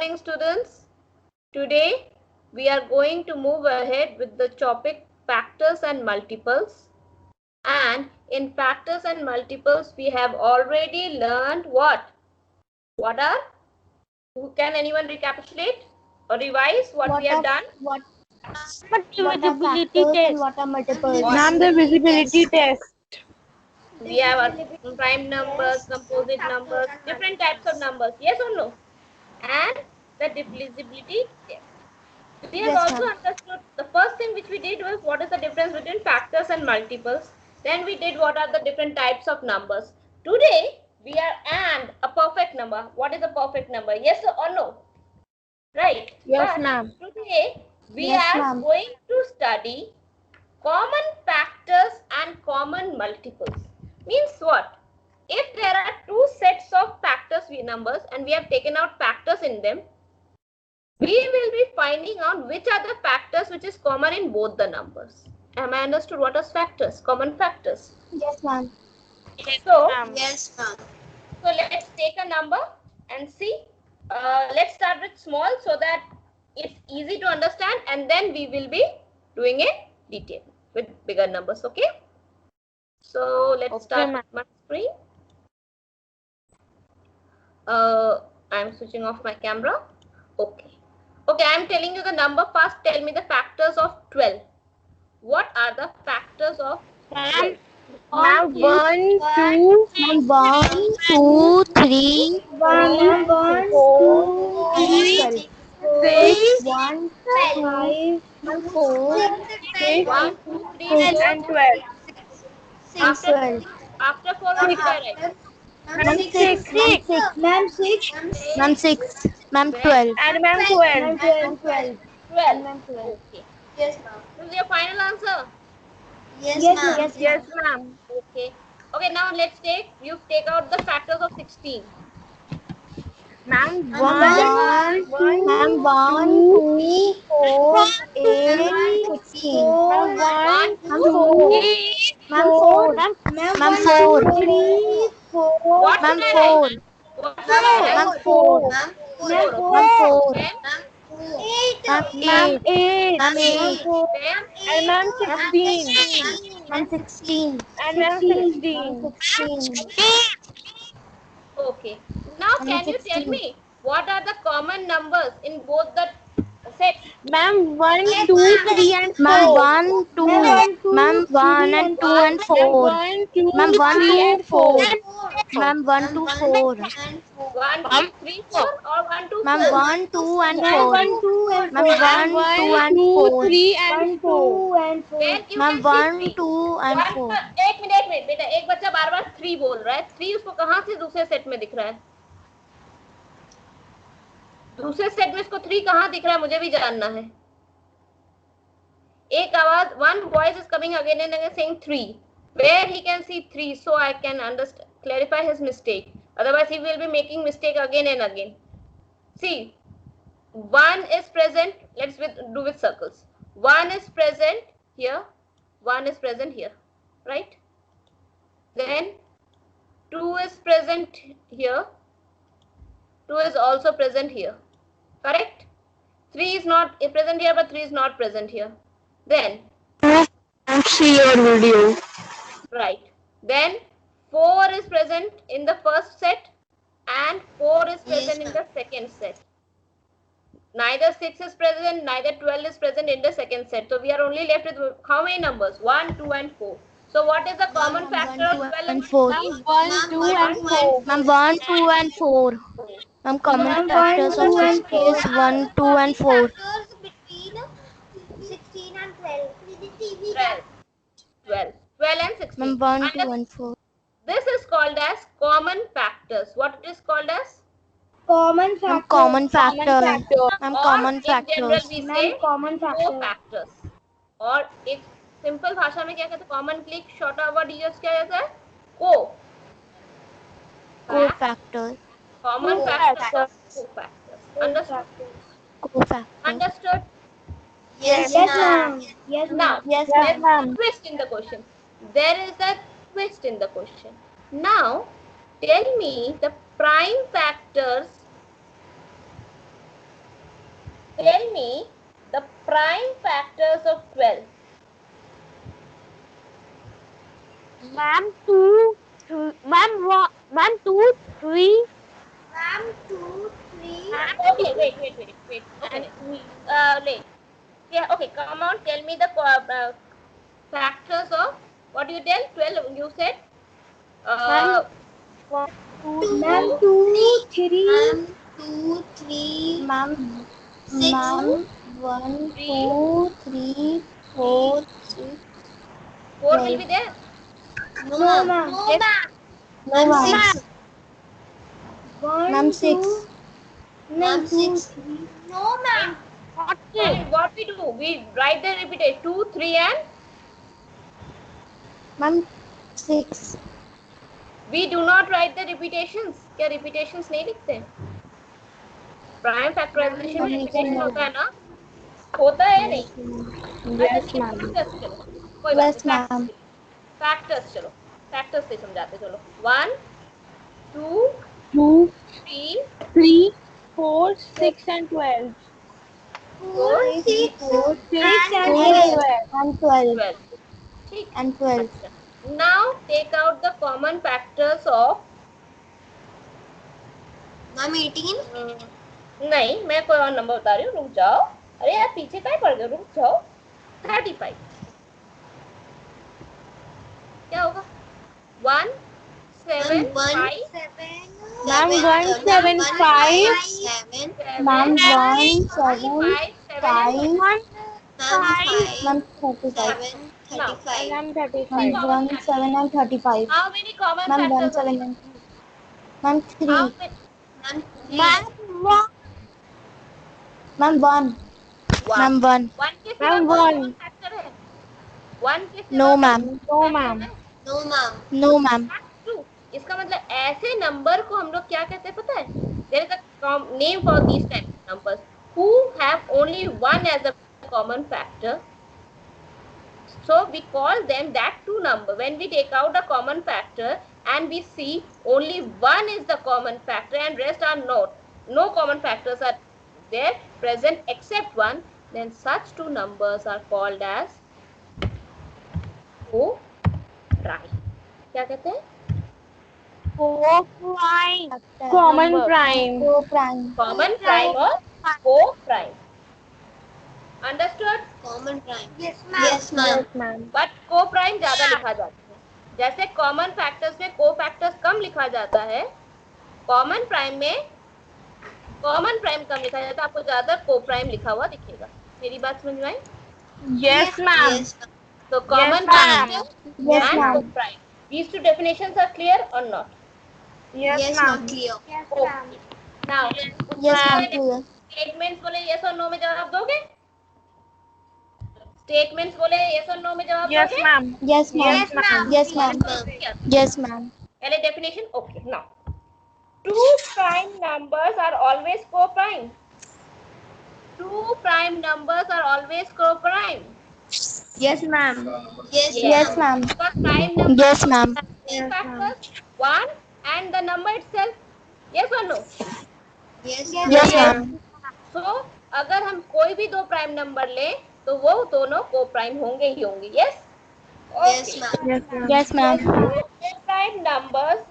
morning, students. Today we are going to move ahead with the topic factors and multiples. And in factors and multiples, we have already learned what? What are? Can anyone recapitulate or revise what we have done? What divisibility test? What are multiples? Ma'am, the visibility test. We have prime numbers, composite numbers, different types of numbers. Yes or no? And the divisibility test. We have also understood the first thing which we did was what is the difference between factors and multiples. Then we did what are the different types of numbers. Today we are and a perfect number. What is a perfect number? Yes or no? Right. Yes, ma'am. Today we are going to study common factors and common multiples. Means what? If there are two sets of factors numbers and we have taken out factors in them, we will be finding out which are the factors which is common in both the numbers. Am I understood what are factors? Common factors. Yes, ma'am. So, Yes, ma'am. So let's take a number and see. Let's start with small so that it's easy to understand, and then we will be doing it detail with bigger numbers. Okay. So let's start with my screen. I'm switching off my camera. Okay. Okay, I'm telling you the number. First, tell me the factors of 12. What are the factors of 12? Ma'am, 1, 2, 1, 2, 3, 1, 4, 6, 6, 1, 5, 4, 6, 1, 2, 3, and 12. After 4, what did I write? Ma'am, 6. Ma'am, 6. Ma'am, 6. Ma'am, 12. And ma'am, 12. 12. 12. Okay. Yes, ma'am. This is your final answer. Yes, Yes, ma'am. yes, Yes, ma'am. Okay. Okay, now let's take out the factors of 16. Ma'am, 1, Ma'am, 1, 2, 4, 8, 16. Ma'am, 1, 2, Ma'am, 4. Ma'am, 4. What Ma'am, should I 4. write? What should I Ma'am, write? 4. Ma'am, Ma'am, 4. Then, Ma'am, 8. Ma'am, 8. then, and ma'am, 16. Ma'am, 16. And ma'am, 16. 16. okay. Now can you tell 16. me what are the common numbers in both the sets? Ma'am, 1, 2, 3, and 4. Ma'am, 1, 2. Ma'am, 1 and 2 and 4. 1, 2, Ma'am, 1, 3, 2, and 4. Ma'am, 1, 2, 4. 1, 2, 3, 4 or 1, 2, 4? Ma'am, 1, 2 and 4. Ma'am, 1, 2 and 2, 4. 3, and 4. Then you Ma'am, can 1, see 2 and 4. एक minute बेटा, एक बच्चा बार बार 3 बोल रहा है. 3 उसको कहाँ से दूसरे सेट में दिख रहा है? दूसरे सेट में इसको 3 कहाँ दिख रहा है? मुझे भी जानना है. एक आवाज, one voice is coming again and again saying 3. Where he can see 3, so I can understand, clarify his mistake. Otherwise, he will be making mistake again and again. See, 1 is present. Let's do with circles. 1 is present here. 1 is present here, right? Then 2 is present here. 2 is also present here, correct? 3 is not present here, but 3 is not present here. Then See your video. right. Then 4 is present in the first set and 4 is present in the second set. Neither 6 is present, neither 12 is present in the second set. So we are only left with how many numbers? 1, 2 and 4. So what is the common factor of 12 and 4. 1, 2, and 4. Ma'am, 1, 2 and 4. Ma'am, common factors of 60 is 1, 2 and 4. Between 16 and 12. 12 and 16. Ma'am, 1, 2 and 4. This is called as common factors. What it is called as? Ma'am, common factor. Ma'am, Or common in general factors. we say co-factors. और एक simple भाषा में क्या कहते हैं? Common click short word use किया जाता है को. Co-factor. Common factors. Co-factors. Understood? Co-factor. Understood? Yes, ma'am. Now, Yes, there's ma'am. a twist in the question. There is a twist in the question. Now, tell me the prime factors tell me the prime factors of 12. Ma'am, 2, ma'am, 2, 3, Ma'am, 2, 3. Okay, wait. Okay, wait. Yeah, okay, come on, tell me the factors of, what you tell? 12, you said? ma'am, 2, ma'am, 2, 3, Ma'am, 2, 3. Ma'am, 6. ma'am, 1, 3, 2, 3, 4, 6, 4 will 12. be there. No, No, ma'am. ma'am. No, Yes. ma'am. No, Ma'am, ma'am. 6. 1, Ma'am, 2, 6. ma'am, Ma'am, 2, 6. 3. No, ma'am. And what we do? We write the repeated 2, 3 and Ma'am, 6. we do not write the repetitions. क्या repetitions नहीं लिखते? Prime factorisation में repetition होता है ना? होता है नहीं? Yes, ma'am. Factors चलो, कोई बात Yes, नहीं. ma'am. Factors चलो, factors से समझाते चलो. 1, 2, 2, 3, 3, 4, 6 and 12. 4, 6, 6 and and 12. 12. And 12. 12. ठीक. And 12. अच्छा. Now take out the common factors of Ma'am, 18. नहीं, मैं कोई और नंबर बता रही हूँ. रुक जाओ. अरे यार पीछे काय पड़ गए? रुक जाओ. 35. क्या होगा? 1, 7, 5, 7. Ma'am, 1, 7, 5. 7. Ma'am, 1, 7, 5, 5. Ma'am, 5. Ma'am, 35. 7. 35. Ma'am, 35. Ma'am, 1, 7 and 35. How many common Ma'am, 1, factors? 7 and Ma'am, 3. How many? Ma'am, 3. Ma'am, 1. Ma'am, 1. 1 के सिवा Ma'am, कोई 1. common factor है? 1 के सिवा No, कोई ma'am. No, ma'am. No, ma'am. No, ma'am. That's true. इसका मतलब ऐसे नंबर को हम लोग क्या कहते हैं पता है? There is a name for these types of numbers who have only 1 as a common factor. So we call them that two number. When we take out a common factor and we see only 1 is the common factor and rest are not, no common factors are there present except 1, then such two numbers are called as co-prime. क्या कहते हैं? Co-prime. Common prime. Co-prime. Common prime or co-prime. Understood? Common prime. Yes, ma'am. Yes, ma'am. Yes, ma'am. But co-prime ज्यादा लिखा जाता है. जैसे common factors में co-factors कम लिखा जाता है, common prime में common prime कम लिखा जाता है, आपको ज्यादा co-prime लिखा हुआ दिखेगा. मेरी बात समझ में आई? Yes, ma'am. Yes, ma'am. So common Yes, ma'am. factor Yes, and ma'am. co-prime. These two definitions are clear or not? Yes, Yes, ma'am. ma'am. Clear. Okay. Now, Yes, ma'am. Clear. statements बोले yes or no में जवाब दोगे? Statements बोले yes or no में जवाब Yes, दोगे? ma'am. Yes, ma'am. Yes, ma'am. Yes, ma'am. Yes, ma'am. पहले definition okay. Now, two prime numbers are always co-prime. Two prime numbers are always co-prime. Yes, ma'am. Yes, Yes, ma'am. Because prime numbers Yes, ma'am. have three factors, 1 and the number itself. Yes or no? Yes, Yes, ma'am. So अगर हम कोई भी दो prime number लें तो वो दोनों को प्राइम होंगे ही होंगे. Yes? Yes, ma'am. Yes, ma'am. Yes, ma'am. Two prime numbers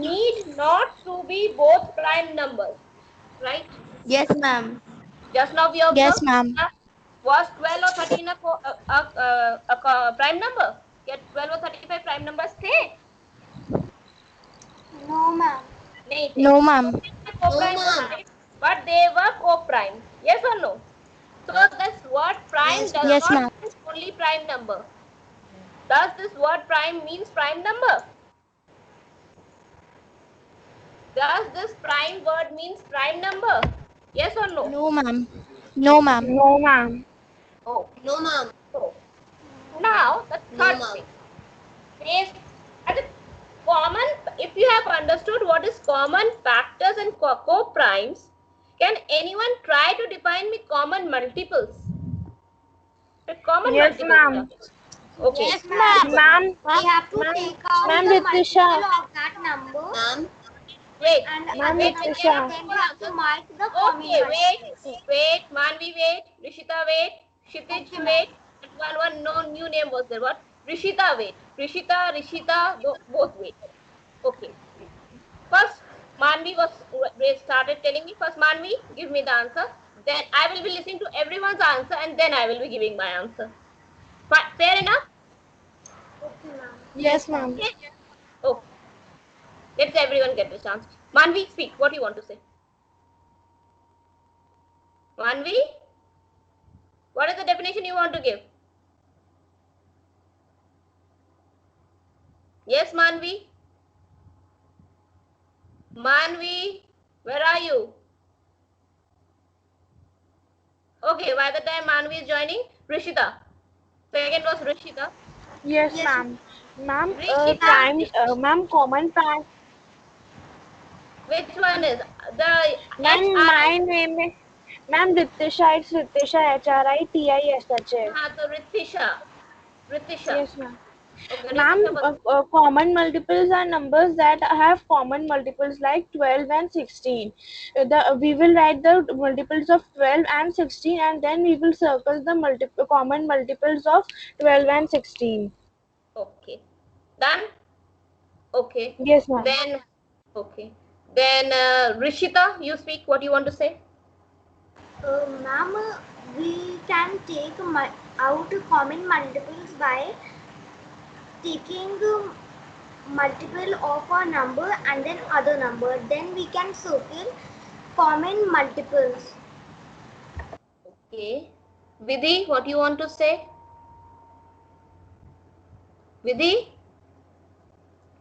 need not to be both prime numbers. Right? Yes, ma'am. Just now we observed. Yes, ma'am. Was 12 or 13 a prime number? क्या 12 और 35 prime numbers थे? No, ma'am. नहीं थे. No, ma'am. Co-prime No, ma'am. were, but they were co-prime. Yes or no? So this word prime Yes, does Yes, not ma'am. mean only prime number. Does this word prime means prime number? Does this prime word means prime number? Yes or no? No, ma'am. No, ma'am. No, ma'am. Oh. No, ma'am. So now the third No, ma'am. thing is as a common. If you have understood what is common factors and co-primes, can anyone try to define me common multiples? The common Yes, multiples. ma'am. Okay. Yes, ma'am. Ma'am. We have to take out Ma'am, the Ritisha. multiple of that number. Ma'am. Wait. And Ma'am, Wait. Ritisha. then we have to mark the common Okay. Wait. multiples. Wait. Manvi, wait. Rishita, wait. Kshitij, Okay, ma'am. wait. And one no new name was there. What? Rishita, wait. Rishita, both wait. Okay. First, Manvi started telling me. First, Manvi, give me the answer. Then I will be listening to everyone's answer, and then I will be giving my answer. Fair enough? Okay, ma'am. Yes, ma'am. Okay. Okay. Let's everyone get the chance. Manvi, speak. What do you want to say? Manvi, what is the definition you want to give? Yes, Manvi. Manvi, where are you? Okay, by the time Manvi is joining, Rishita. Second was Rishita. Yes, Yes, ma'am. Ma'am, Rishita. prime, ma'am, common prime. Which one is the Ma'am, my HRI? name is ma'am Ritisha. It's Ritisha HRITISHA. हाँ तो Ritisha. Yes, ma'am. Okay, Ma'am, Ritisha was common multiples are numbers that have common multiples like 12 and 16. We will write the multiples of 12 and 16 and then we will circle the common multiples of 12 and 16. okay. Done? Okay. Yes, ma'am. Then okay. Then Rishita, you speak. What do you want to say? Ma'am, we can take out common multiples by taking multiple of a number and then other number. Then we can circle common multiples. Okay. Vidhi, what do you want to say? Vidhi,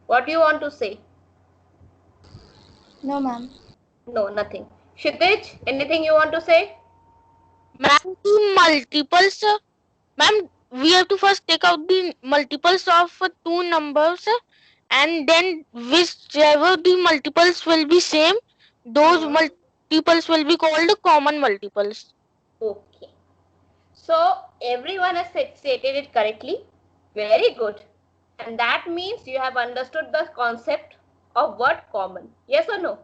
what do you want to say? No, ma'am. No, nothing. Kshitij, anything you want to say? Ma'am, the multiples, ma'am, we have to first take out the multiples of two numbers and then whichever the multiples will be same, those multiples will be called common multiples. Okay. So everyone has stated it correctly. Very good. And that means you have understood the concept of word common. Yes or no?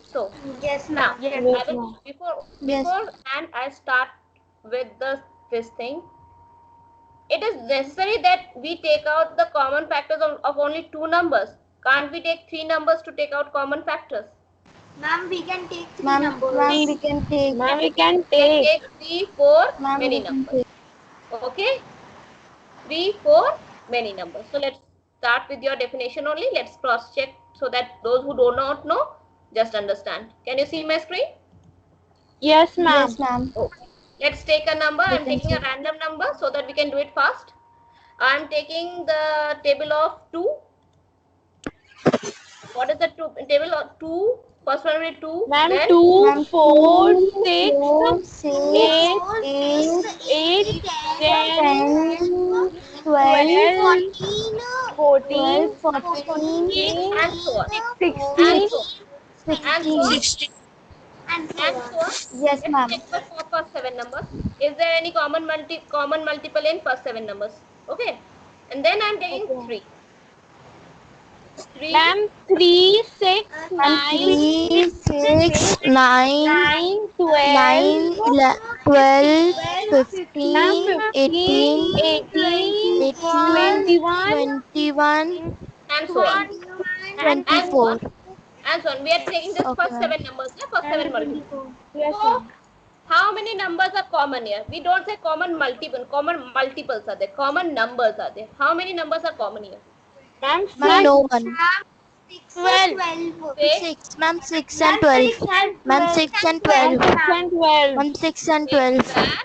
So Yes, now ma'am. I will before and I start with this thing. It is necessary that we take out the common factors of only two numbers. Can't we take three numbers to take out common factors? Ma'am, we can take three Ma'am, numbers. ma'am, we can take. Ma'am, we can We take. take 3, 4, Ma'am, many we can numbers. take. Okay? 3, 4, many numbers. So let's start with your definition only. Let's cross check so that those who do not know just understand. Can you see my screen? Yes, ma'am. Yes, ma'am. Okay. Let's take a number. We I'm can taking a see. random number so that we can do it fast. I'm taking the table of 2. What is the table of 2? First one will be 2. Ma'am, Then 2, Ma'am, 4, 2, 6, 4, 6, 8, 10, 10, 12, 14, 12, 14, and so on. 16, And so on. And so on. 16. And so And on. so on. Yes, Let's ma'am. check the first 7 numbers. Is there any common multiple in first 7 numbers? Okay. And then I'm taking 3. 3. ma'am, 3, 6, 9, 3, 6, 9, 9, 12, 12, 15, ma'am, 18, 18, 18, 21, 21, And so on. 24. And so on. We are taking just Okay, first ma'am. 7 numbers. Yeah? First 7 multiples. Yes, So, ma'am. how many numbers are common here? We don't say common multiple. Common multiples are there. Common numbers are there. How many numbers are common here? Ma'am, Ma'am, no one. 6 and 12. 6, ma'am, 6 and 12. Ma'am, 6 and 12. 6 and 12. Ma'am, 6 and 12. 6 and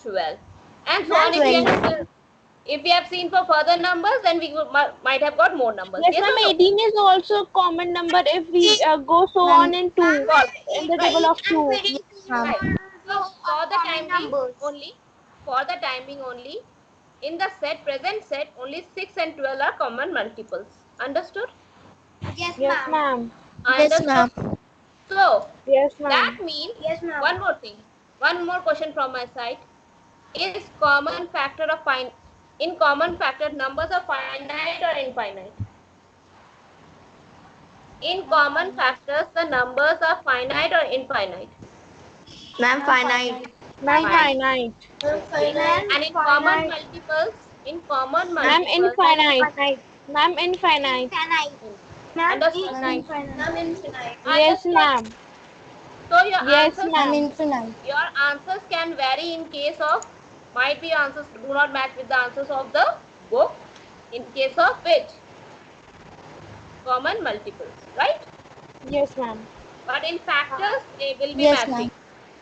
12. And so Ma'am, on. If we have seen for further numbers, then we might have got more numbers. Yes, Yes or ma'am, no? 18 is also a common number if we go so Ma'am. on in 2, in the table of 2. Yes, ma'am. Right. So for the time being numbers. only, in the present set, only 6 and 12 are common multiples. Understood? Yes, Yes, ma'am. ma'am. Yes, ma'am. So Yes, ma'am. that means Yes, ma'am. one more thing. One more question from my side. Is common factor in common factor numbers are finite or infinite? In common factors, the numbers are finite or infinite? Ma'am, finite. Ma'am, Finite. finite. And in common multiples, in common Ma'am, multiples, infinite. Ma'am, infinite. understood? Yes, Understood? ma'am. So your Yes, answers, Ma'am, ma'am. infinite. your answers can vary in case of, might be answers do not match with the answers of the book. In case of which? Common multiples, right? Yes, ma'am. But in factors, they will be Yes, matching. ma'am.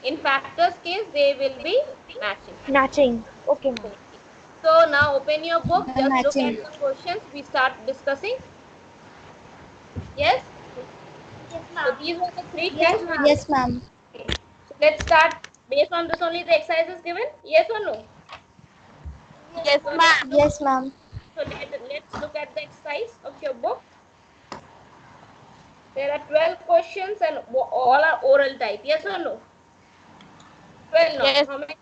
In factors case, they will be matching. Matching. Okay, ma'am. So now open your book, Ma'am, just look at matching. the questions, we start discussing. Yes? So these are the three things. Yes, ma'am. So let's start based on this only the exercise is given. Yes or no? Yes, So ma'am. Yes, ma'am. let's look at the exercise of your book. There are 12 questions and all are oral type. Yes or no? 12 not. Yes. How many?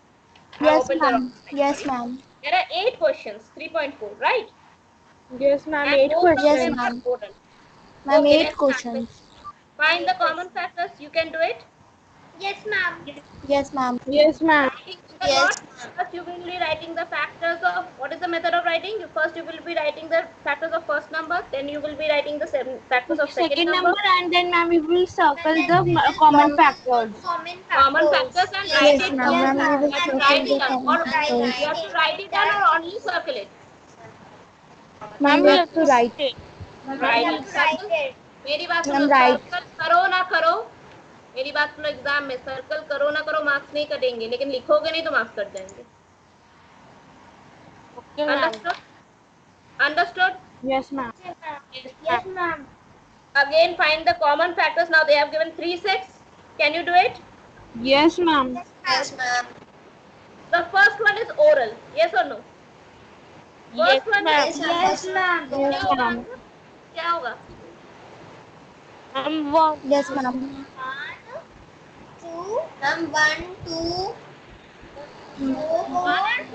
I Yes, opened the wrong ma'am. slide. Yes, Sorry. ma'am. There are 8 questions, 3.4, right? Yes, ma'am. And 8 most of Yes, them questions. are ma'am. oral. Ma'am, Okay, 8 let's start with questions. find the common factors. You can do it. Yes, ma'am. Yes, ma'am. Yes, ma'am. Writing in the notes. First, you will be writing the factors of, what is the method of writing? First, you will be writing the factors of first number. Then you will be writing the factors of second Second number. number, and then ma'am we will circle the common Ma'am. factors. Common factors and write Yes, it ma'am. down. Ma'am, we will And circle write it the down. common Or factors. you have to write it down or only circle it. Ma'am, Ma'am, we we have have to to write. write it. Write it. Circle. मेरी बात सुनो, Ma'am, write. Circle करो ना करो, मेरी बात सुनो, exam में सर्कल करो ना करो मार्क्स नहीं कटेंगे, लेकिन लिखोगे नहीं तो मार्क्स कट जाएंगे. Okay, ma'am. Understood? Understood? Yes, ma'am. Yes, ma'am. Again find the common factors. Now they have given 3 sets. Can you do it? Yes, ma'am. The first one is oral. Yes or no? Yes, First one ma'am. is Yes, क्या होगा ma'am. answer? क्या होगा? Ma'am, one. Yes, ma'am.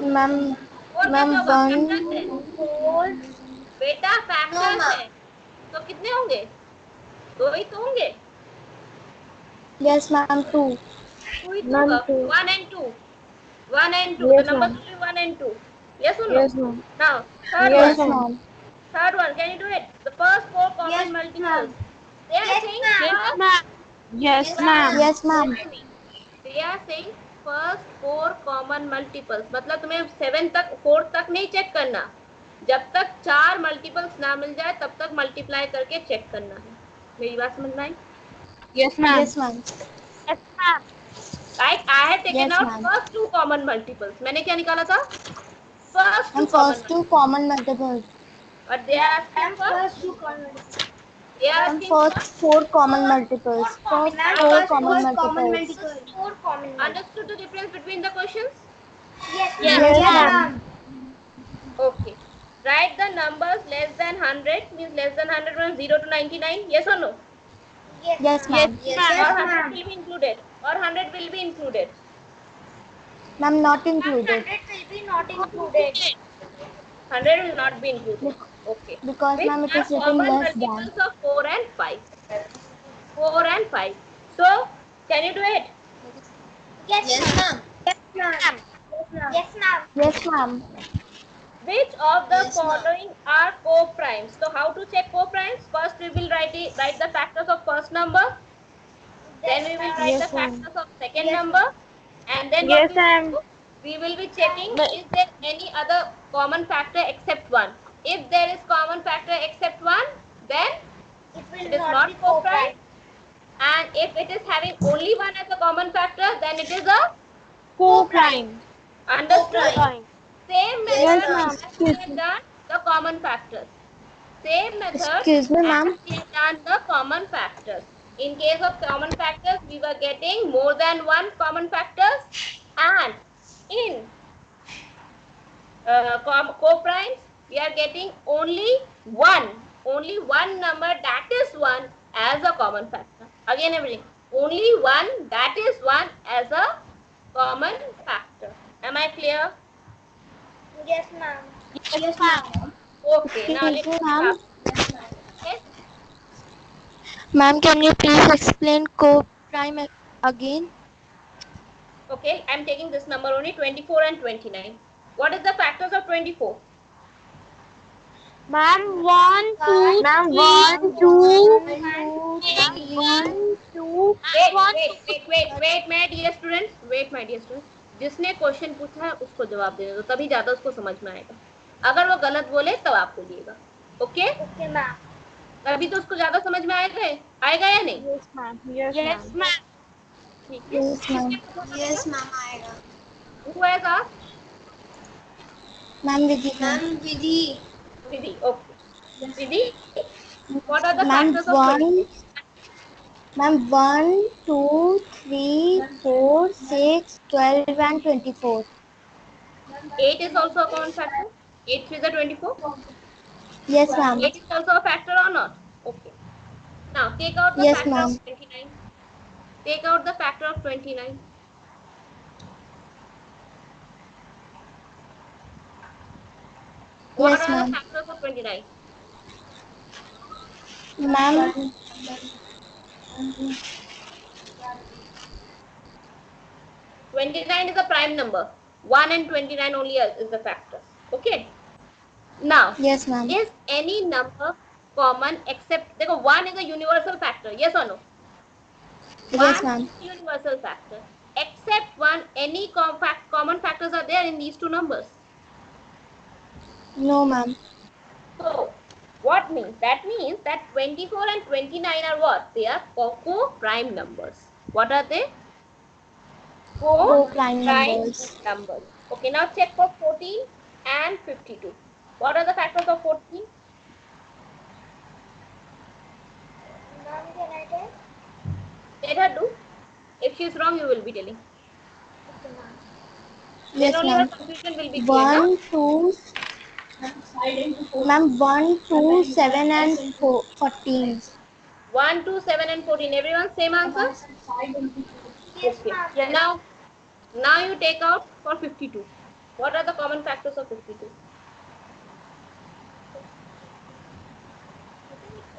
Ma'am, और कैसे ma'am, होगा? one. Factors है. बेटा factors है. तो कितने होंगे? 2 ही तो होंगे. Yes, ma'am, 2. 2 ही तो Ma'am, होगा. 2. 1 and 2. 1 and 2. Yes, The numbers ma'am. will be 1 and 2. Yes or no? Yes, ma'am. Now, third Yes, one. Yes, ma'am. Third one. Can you do it? The first 4 common multiples. They are saying Yes, first. ma'am. Yes, ma'am. Yes, ma'am. They are saying first 4 common multiples. मतलब तुम्हें 7 तक 4 तक नहीं check करना. जब तक 4 multiples ना मिल जाए तब तक मल्टीप्लाई करके चेक करना है. मेरी बात समझ में आई? Yes, ma'am. Yes, ma'am. Yes, ma'am. Like I have taken Yes, out ma'am. first 2 common multiples. मैंने क्या निकाला था? First 2 And common first 2 common multiples. But they are asking for. They are And asking first 4 common multiples. First 4 common multiples. Understood the difference between the questions? Yes, Yes, ma'am. ma'am. Okay. Write the numbers less than 100, means less than 100 from 0 to 99. Yes or no? Yes, ma'am. Or 100 will be included. Or 100 will be included. Ma'am, not included. 100 will not be included. Okay. Because, Which ma'am, it are is written common less multiples than. of 4 and 5? 4 and 5. So, can you do it? Yes, ma'am. Yes, ma'am. Which of the following are co-primes? So, how to check co-primes? First, we will write the factors of first number. Then we will write the Yes, ma'am. factors of second number. And then Yes, what ma'am. we will be checking, is there any other common factor except 1? If there is common factor except 1, then it is not co-prime. And if it is having only 1 as a common factor, then it is a Co-prime. understood. Same method Yes, ma'am. as we have done the common factors. Same method Excuse me, ma'am. as we have done the common factors. In case of common factors, we were getting more than 1 common factors, and in co-primes, we are getting only one number, that is 1 as a common factor. Again, everything. Only one, that is 1 as a common factor. Am I clear? Yes, ma'am. Okay, now let's Excuse me, ma'am. start. Yes. Ma'am, can you please explain co-prime again? Okay, I'm taking this number only 24 and 29. What is the factors of 24? Ma'am, 1, 2, Ma'am, 3, 2. ma'am, 1, 2. Wait, my dear students. Wait, my dear students. जिसने question पूछा है उसको जवाब देने दो, तभी ज्यादा उसको समझ में आएगा. अगर वो गलत बोले तब आप बोलिएगा. ओके? Okay, ma'am. तभी तो उसको ज्यादा समझ में आएगा या नहीं? Yes, ma'am. Yes, Yes, ma'am. ma'am. ठीक है. Yes, ma'am. Yes, ma'am. आएगा. Who has asked? Ma'am, Vidhi. Ma'am, Vidhi. Vidhi. Okay. Vidhi, what are the Ma'am, factors of 24? Ma'am, 1, 2, 3, 4, 6, 12, and 24. 8 is also a common factor. 8 3 is 24. Yes, ma'am. 8 is also a factor or not? Okay. Now take out the Yes, factor ma'am. of 29. Take out the factor of 29. What Yes, are the ma'am. factors of 29? Ma'am, 29 is a prime number. 1 and 29 only is the factor. Okay. Now, yes, ma'am. is any number common except, देखो 1 is a universal factor. Yes or no? Yes, 1 ma'am. is a universal factor. Except 1, any common factors are there in these two numbers. No, ma'am. So, what means? That means that 24 and 29 are what? They are co-prime numbers. What are they? Co-prime numbers. numbers. Okay, now check for 14 and 52. What are the factors of 14? Ma'am, can I tell? Let her do. If she is wrong, you will be telling. Okay, ma'am. Then Yes, only your ma'am. confusion will be clear. Now, 1, 2, ma'am, 1, 2, 7, and 14. 1, 2, 7, and 14. Everyone same answer? Yes, Okay. ma'am. Now you take out for 52. What are the common factors of 52?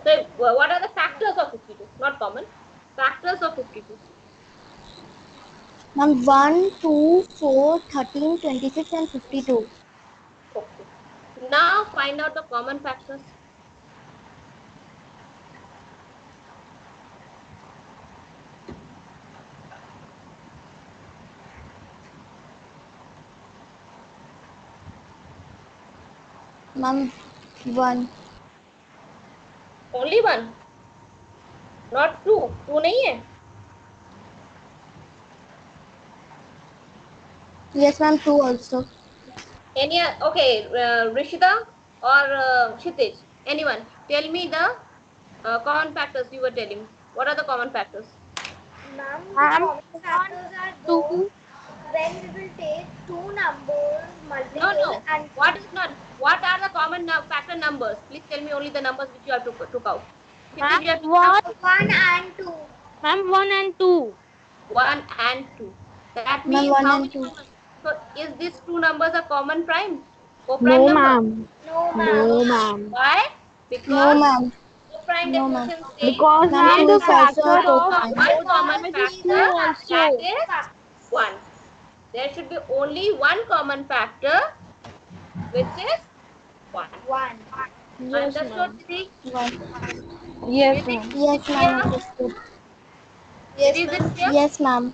So, what are the factors of 52? Not common. Factors of 52. Ma'am, 1, 2, 4, 13, 26, and 52. Okay. Now find out the common factors. Ma'am, 1. Only one. Not two. Two नहीं है. Yes, ma'am, 2 also. Any okay, Rishita or Kshitij, anyone? Tell me the common factors you were telling. What are the common factors? Ma'am, the Ma'am, common factors are 2. those when we will take two numbers, multiple, No. and What is not? What are the common factor numbers? Please tell me only the numbers which you have took out. Kshitij, you have Ma'am, 1. 1 and 2. Ma'am, 1 and 2. 1 and 2. That Ma'am, means 1 how and many 2. numbers? So is these two numbers a common prime? Co-prime No, number? ma'am. No, ma'am. No, ma'am. Why? No, Because ma'am. co-prime No, ma'am. definition says Because, Ma'am, ma'am, 2 the is also factor a of co-prime. one common it is 2 factor, also. that is 1. There should be only one common factor, which is 1. 1. Yes, Understood, ma'am. Didi? 1. Yes, Didi, ma'am. Yes, ma'am, understood. Didi, is it clear? Yes, ma'am.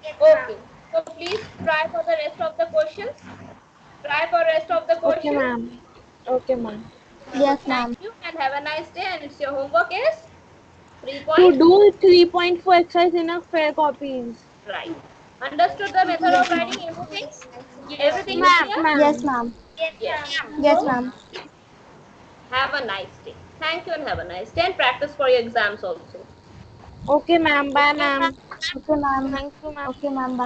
Yes, ma'am. Okay. So please try for the rest of the questions. Try for rest of the Okay, questions. ma'am. Okay, ma'am. Yes, Thank ma'am. you and have a nice day. And it's your homework is 3 To points. do 3.4 exercise in a fair copies. Right. Understood the method of writing everything? Everything is Ma'am. clear? Yes, ma'am. Yes, Yes. ma'am. Yes, ma'am. Have a nice day. Thank you and have a nice day. And practice for your exams also. Okay, ma'am. Bye, ma'am. Okay, ma'am. Thank you, ma'am. Okay, ma'am. Bye.